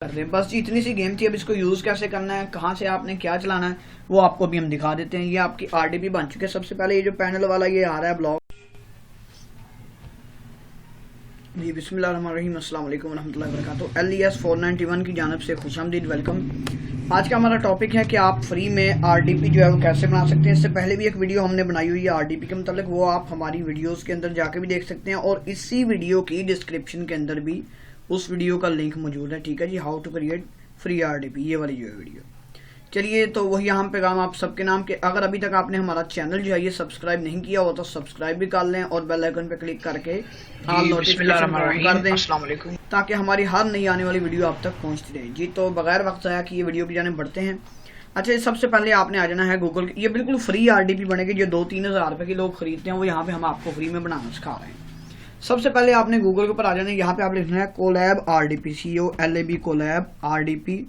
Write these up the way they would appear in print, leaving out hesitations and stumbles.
कर रहे हैं। बस जी इतनी सी गेम थी। अब इसको यूज़ कैसे करना है, कहाँ से आपने क्या चलाना है, वो आपको भी हम दिखा देते हैं। ये आपकी आरडीपी बन चुकी है। सबसे पहले ये जो पैनल वाला ये आ रहा है ब्लॉक जी, बिस्मिल्लाहिर्रहमानिर्रहीम, अस्सलाम वालेकुम रहमतुल्लाहि व बरकातुहू। LES 491 की जानब से खुशामदीद, वेलकम। आज का हमारा टॉपिक है कि आप फ्री में आरडीपी जो है वो कैसे बना सकते हैं। इससे पहले भी एक वीडियो हमने बनाई हुई है आरडीपी के मतलब, वो आप हमारी वीडियोस के अंदर जाके भी देख सकते हैं और इसी वीडियो की डिस्क्रिप्शन के अंदर भी उस वीडियो का लिंक मौजूद है। ठीक है जी, how to create free RDP, ये वाली जो है वीडियो। चलिए, तो वही यहाँ पे काम आप सबके नाम के। अगर अभी तक आपने हमारा चैनल जो है ये सब्सक्राइब नहीं किया हो तो सब्सक्राइब भी कर लें और बेल आइकन पे क्लिक करके ऑल नोटिफिकेशन कर दें, अस्सलाम वालेकुम, ताकि हमारी हर नई आने वाली वीडियो आप तक पहुँचती रहे जी। तो बगैर वक्त आया कि ये वीडियो की जाने बढ़ते हैं। अच्छा, सबसे पहले आपने आ जाना है गूगल। ये बिल्कुल फ्री आरडीपी बनेगी। जो 2-3 हज़ार रुपये की लोग खरीदते हैं वो यहाँ पे हम आपको फ्री में बनाना सिखा रहे हैं। सबसे पहले आपने गूगल के ऊपर आ जाना है। यहाँ पे आप लिखना है Colab RDP, COLAB Colab RDP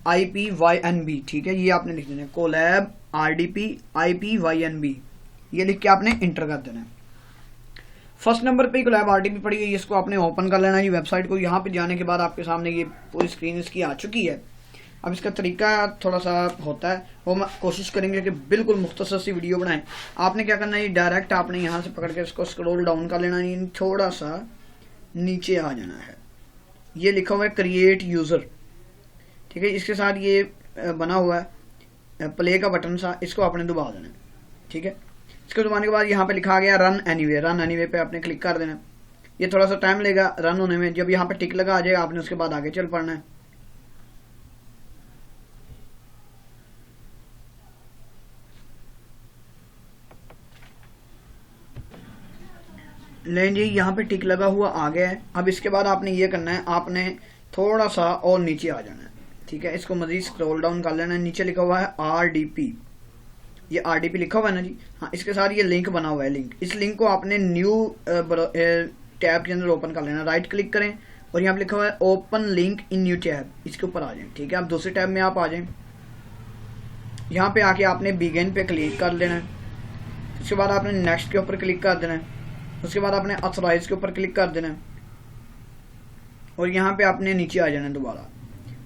IPYNB। ठीक है, ये आपने लिख देना है कोलैब आरडीपी IPYNB। ये लिख के आपने इंटर कर देना है। फर्स्ट नंबर पे कोलैब आरडीपी पड़ी है, इसको आपने ओपन कर लेना है वेबसाइट को। यहाँ पे जाने के बाद आपके सामने ये पूरी स्क्रीन इसकी आ चुकी है। अब इसका तरीका थोड़ा सा होता है, वो हम कोशिश करेंगे कि बिल्कुल मुख्तसर सी वीडियो बनाएं। आपने क्या करना है, डायरेक्ट आपने यहाँ से पकड़ के इसको स्क्रॉल डाउन कर लेना है, थोड़ा सा नीचे आ जाना है। ये लिखा हुआ है क्रिएट यूज़र। ठीक है, इसके साथ ये बना हुआ है प्ले का बटन सा, इसको आपने दबा देना है। ठीक है, इसको दबाने के बाद यहाँ पे लिखा गया रन एनीवे। रन एनीवे पे आपने क्लिक कर देना। ये थोड़ा सा टाइम लेगा रन होने में। जब यहाँ पे टिक लगा आ जाएगा आपने उसके बाद आगे चल पड़ना है। लें जी, यहाँ पे टिक लगा हुआ आ गया है। अब इसके बाद आपने ये करना है, आपने थोड़ा सा और नीचे आ जाना है। ठीक है, इसको मजीद स्क्रॉल डाउन कर लेना है। नीचे लिखा हुआ है आरडीपी, ये आरडीपी लिखा हुआ है ना जी। हाँ, इसके साथ ये लिंक बना हुआ है। लिंक, इस लिंक को आपने न्यू टैब के अंदर ओपन कर लेना। राइट क्लिक करें और यहाँ पे लिखा हुआ है open link in new tab, इसके ऊपर आ जाए। ठीक है, आप दूसरे टैब में आप आ जाएं। यहाँ पे आके आपने बिगिन पे क्लिक कर लेना है। उसके बाद आपने नेक्स्ट के ऊपर क्लिक कर देना है। उसके बाद आपने ऑथराइज के ऊपर क्लिक कर देना है और यहाँ पे आपने नीचे आ जाना है दोबारा।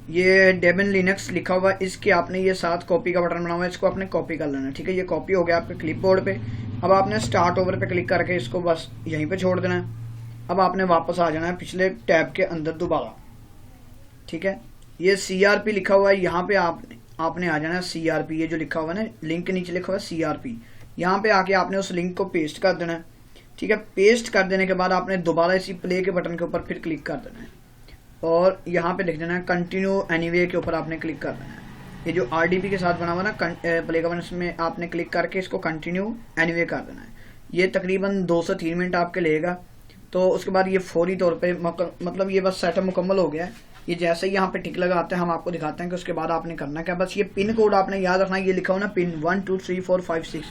ये डेबिन लिनक्स लिखा हुआ है, इसके आपने ये साथ कॉपी का बटन बना हुआ है, इसको आपने कॉपी कर लेना है। ठीक है, ये कॉपी हो गया आपके क्लिपबोर्ड पे। अब आपने स्टार्ट ओवर पे क्लिक करके इसको बस यहीं पे छोड़ देना है। अब आपने वापस आ जाना है पिछले टैब के अंदर दोबारा। ठीक है, ये CRP लिखा हुआ है, यहाँ पे आपने आ जाना है CRP। ये जो लिखा हुआ है ना, लिंक के नीचे लिखा हुआ है CRP, यहाँ पे आके आपने उस लिंक को पेस्ट कर देना है। ठीक है, पेस्ट कर देने के बाद आपने दोबारा इसी प्ले के बटन के ऊपर फिर क्लिक कर देना है और यहाँ पे लिख देना है कंटिन्यू एनीवे के ऊपर आपने क्लिक कर देना है। ये जो आरडीपी के साथ बना हुआ ना प्ले का बटन, इसमें आपने क्लिक करके इसको कंटिन्यू एनीवे कर देना है। ये तकरीबन 2 से 3 मिनट आपके लेगा। तो उसके बाद ये फौरी तौर पे मतलब ये बस सेटअप मुकम्मल हो गया है। ये जैसे ही यहाँ पे टिक लगा आता है हम आपको दिखाते हैं कि उसके बाद आपने करना क्या। बस ये पिन कोड आपने याद रखना है। ये लिखा हो ना पिन 1 2 3 4 5 6,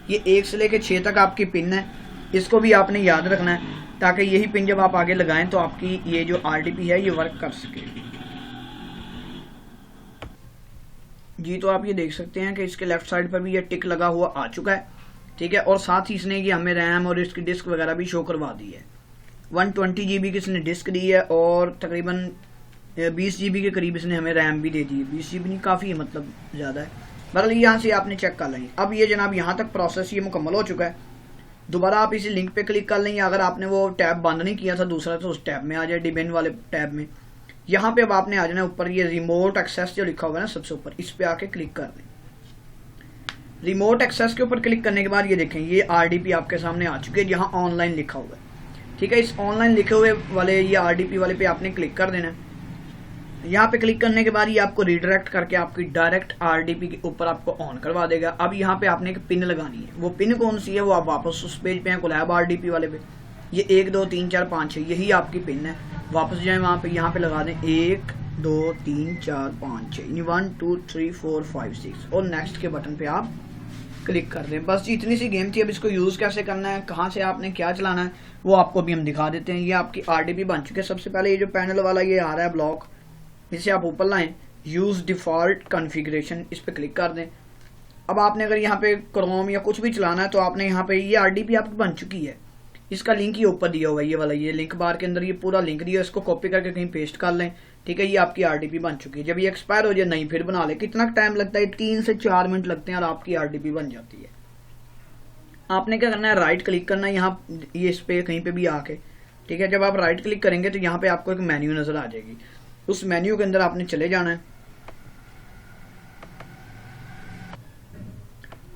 ये 1 से लेकर 6 तक आपकी पिन है। इसको भी आपने याद रखना है ताकि यही पिन जब आप आगे लगाएं तो आपकी ये जो आरडीपी है ये वर्क कर सके जी। तो आप ये देख सकते हैं कि इसके लेफ्ट साइड पर भी ये टिक लगा हुआ आ चुका है। ठीक है, और साथ ही इसने ये हमें रैम और इसकी डिस्क वगैरह भी शो करवा दी है। 120 GB की इसने डिस्क दी है और तकरीबन 20 GB के करीब इसने हमें रैम भी दे दी है। 20 GB नहीं, काफ़ी है, मतलब ज़्यादा है। बहरहाल यहाँ से आपने चेक कर लेंगे। अब ये जनाब यहाँ तक प्रोसेस ये मुकम्मल हो चुका है। दोबारा आप इसी लिंक पे क्लिक कर लेंगे। अगर आपने वो टैब बंद नहीं किया था दूसरा, तो उस टैब में आ जाए, डिबिन वाले टैब में। यहाँ पे अब आपने आ जाना है ऊपर, ये रिमोट एक्सेस जो लिखा हुआ है ना सबसे ऊपर, इस पे आके क्लिक कर दें। रिमोट एक्सेस के ऊपर क्लिक करने के बाद ये देखें ये आरडीपी आपके सामने आ चुकी है जहाँ ऑनलाइन लिखा हुआ है। ठीक है, इस ऑनलाइन लिखे हुए वाले ये आरडीपी वाले पे आपने क्लिक कर देना है। यहाँ पे क्लिक करने के बाद ये आपको रिडायरेक्ट करके आपकी डायरेक्ट आरडीपी के ऊपर आपको ऑन करवा देगा। अब यहाँ पे आपने एक पिन लगानी है। वो पिन कौन सी है वो आप वापस उस पेज पे हैं कोलैब आरडीपी वाले पे। ये 1 2 3 4 5 6 यही आपकी पिन है। वापस जाए वहाँ पे, यहाँ पे लगा दें 1 2 3 4 5 6, 1 2 3 4 5 6 और नेक्स्ट के बटन पे आप क्लिक कर दें। बस जी इतनी सी गेम थी। अब इसको यूज़ कैसे करना है, कहाँ से आपने क्या चलाना है, वो आपको भी हम दिखा देते हैं। ये आपकी आरडीपी बन चुकी है। सबसे पहले ये जो पैनल वाला ये आ रहा है ब्लॉक, इसे आप ऊपर लाएं, यूज़ डिफ़ॉल्ट कॉन्फ़िगरेशन, इस पर क्लिक कर दें। अब आपने अगर यहाँ पे क्रोम या कुछ भी चलाना है तो आपने यहाँ पे ये आरडीपी आपकी बन चुकी है। इसका लिंक ही ऊपर दिया हुआ है, ये वाला, ये लिंक बार के अंदर ये पूरा लिंक दिया है। इसको कॉपी करके कहीं पेस्ट कर लें ठीक है, ये आपकी आरडीपी बन चुकी है। जब ये एक्सपायर हो जाए नहीं फिर बना ले। कितना टाइम लगता है? 3 से 4 मिनट लगते हैं और आपकी आरडीपी बन जाती है। आपने क्या करना है, राइट क्लिक करना है यहाँ ये इस पे कहीं पे भी आके, ठीक है। जब आप राइट क्लिक करेंगे तो यहाँ पे आपको एक मेन्यू नजर आ जाएगी, उस मेन्यू के अंदर आपने चले जाना है।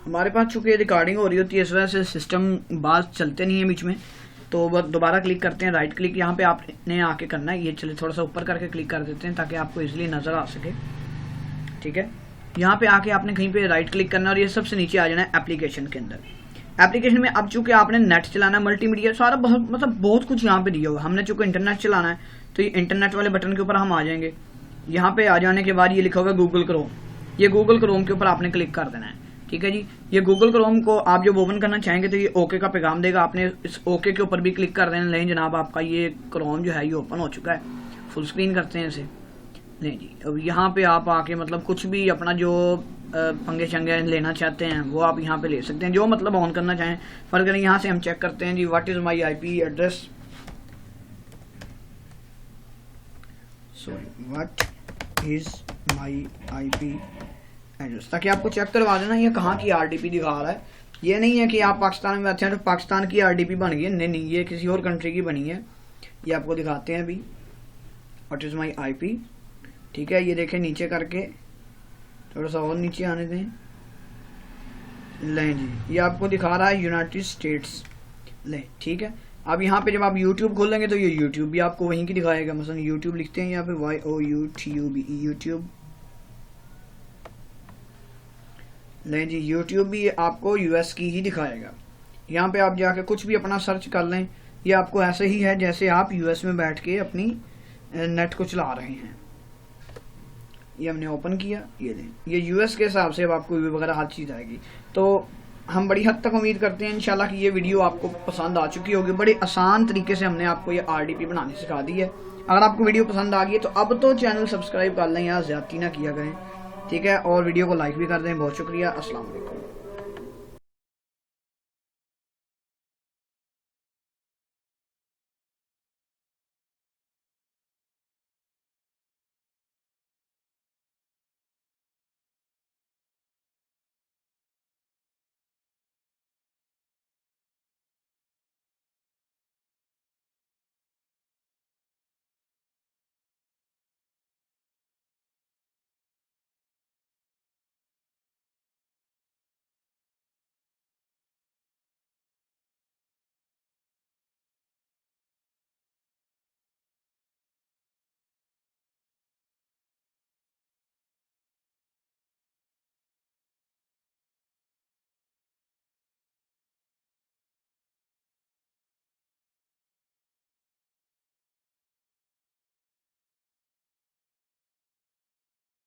हमारे पास चूंकि रिकॉर्डिंग हो रही होती है इस वजह से सिस्टम बात चलते नहीं है बीच में, तो बस दोबारा क्लिक करते हैं, राइट क्लिक यहाँ पे आपने आके करना है। ये चले थोड़ा सा ऊपर करके क्लिक कर देते हैं ताकि आपको इजीली नजर आ सके, ठीक है। यहाँ पे आके आपने कहीं पे राइट क्लिक करना है और ये सबसे नीचे आ जाना है एप्लीकेशन के अंदर। एप्लीकेशन में अब चूंकि आपने नेट चलाना है, मल्टीमीडिया सारा बहुत कुछ यहाँ पे दिया हुआ है। हमने चूंकि इंटरनेट चलाना है तो ये इंटरनेट वाले बटन के ऊपर हम आ जाएंगे। यहाँ पे आ जाने के बाद ये लिखा हुआ है गूगल क्रोम, ये गूगल क्रोम के ऊपर आपने क्लिक कर देना है, ठीक है जी। ये गूगल क्रोम को आप जब ओपन करना चाहेंगे तो ये ओके का पैगाम देगा, आपने इस ओके के ऊपर भी क्लिक कर देना। लें जनाब, आपका ये क्रोम जो है ये ओपन हो चुका है। फुल स्क्रीन करते हैं इसे। नहीं जी, अब यहाँ पे आप आके मतलब कुछ भी अपना जो पंगे शंगे लेना चाहते हैं वो आप यहाँ पे ले सकते हैं, जो मतलब ऑन करना चाहें। फर्क नहीं, यहाँ से हम चेक करते हैं जी what is my IP address, sorry what is my IP address, ताकि आपको चेक करवा देना ये कहाँ की आरडीपी दिखा रहा है। ये नहीं है कि आप पाकिस्तान में बैठे हैं तो पाकिस्तान की आरडीपी बन गई है, नहीं, ये किसी और कंट्री की बनी है। ये आपको दिखाते हैं अभी व्हाट इज माई आईपी, ठीक है। ये देखें नीचे करके, थोड़ा सा और नीचे आने दें। लें जी, ये आपको दिखा रहा है यूनाइटेड स्टेट्स, लें, ठीक है। अब यहाँ पे जब आप YouTube खोलेंगे तो ये YouTube भी आपको वहीं की दिखाएगा। मसलन YouTube लिखते हैं यहाँ पे YOUTUBE, YouTube, लें जी, YouTube भी आपको US की ही दिखाएगा। यहाँ पे आप जाके कुछ भी अपना सर्च कर लें, ये आपको ऐसे ही है जैसे आप US में बैठ के अपनी नेट को चला रहे हैं। ये हमने ओपन किया, ये लें, ये US के हिसाब से अब आपको व्यू वगैरह हर चीज़ आएगी। तो हम बड़ी हद तक उम्मीद करते हैं इंशाल्लाह कि ये वीडियो आपको पसंद आ चुकी होगी। बड़े आसान तरीके से हमने आपको ये आरडीपी बनानी सिखा दी है। अगर आपको वीडियो पसंद आ गई है तो अब तो चैनल सब्सक्राइब कर लें, यहाँ ज्यादती ना किया करें, ठीक है। और वीडियो को लाइक भी कर दें। बहुत शुक्रिया, अस्सलाम वालेकुम।